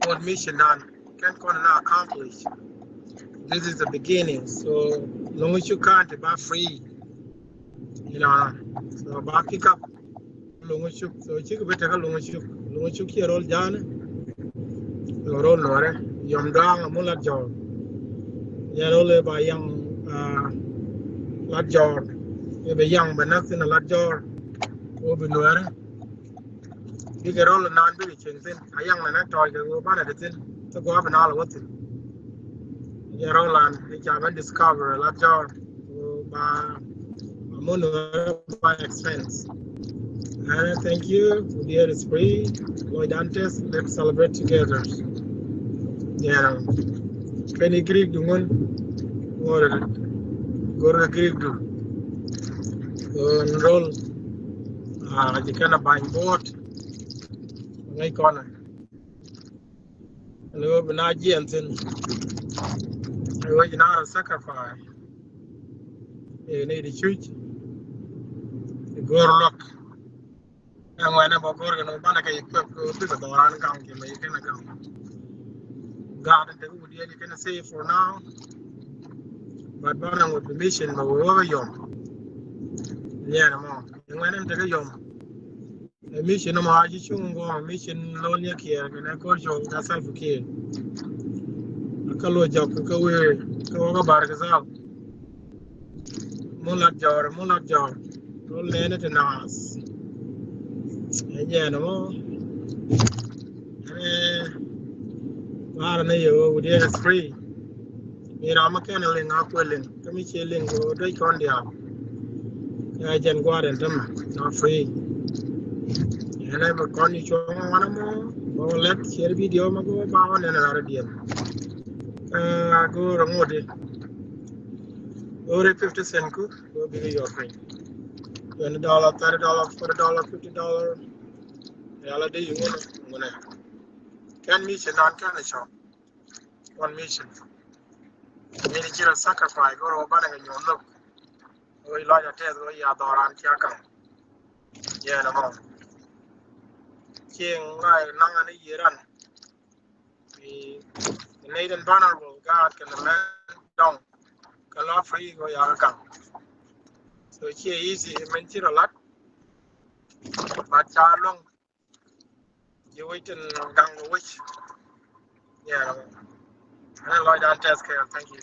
whole mission done. Can't gonna accomplish. This is the beginning. So long as you can't be free, you know. So back pick up long as you so you better long as you hear all Jan, roll Nuer, Yom Dang, a Mullah Jor, Yarole by young Lad Jor, maybe young but nothing a Lad Jor, Obi Nuer. You get all the non villagers in a young man, I told you, go back at it to go up and all of it. You're all on, which I haven't discovered a Lad Jor by expense. And thank you for the air is free. Lloyd Dantes, let's celebrate together. Yeah, Penny Greek do one, or go to Greek do. Enroll, you can buy board. Ngay corner. And we'll be not gentle. We're not a sacrifice. You need to shoot. You go look. And when I'm going to Banaka, you put the Doran County, you can go. God and the wood, you can say for now. But Banang with permission, but we're over young. Yeah, no more. You went into the young. A mission no more, you shouldn't go on mission lonely care, and I go show yourself a kid. A color job, a career, go about it out. Mullah jar, don't learn it in us. And yeah, no more. I don't know, the air is free. You know, I'm a canneling up willing. Come chilling, go take on the app. I can go out and them, not free. And I will call you one more. Or let's share video, go about and another deal. Go remote it. Over 50 cents, go be your friend. $20, $30, $40, $50. All day you want to. Can mission, not can shop. One mission. Miniature sacrifice, go over and you look. We like a test where you are on Chiakan. Yeah, no more. King, like, Nang and a year run. The Nathan vulnerable God can the man down. Can not free go Yakan. So here easy, mention a lot. But long. You wait in gang which. Yeah, no more. I like that test care, thank you.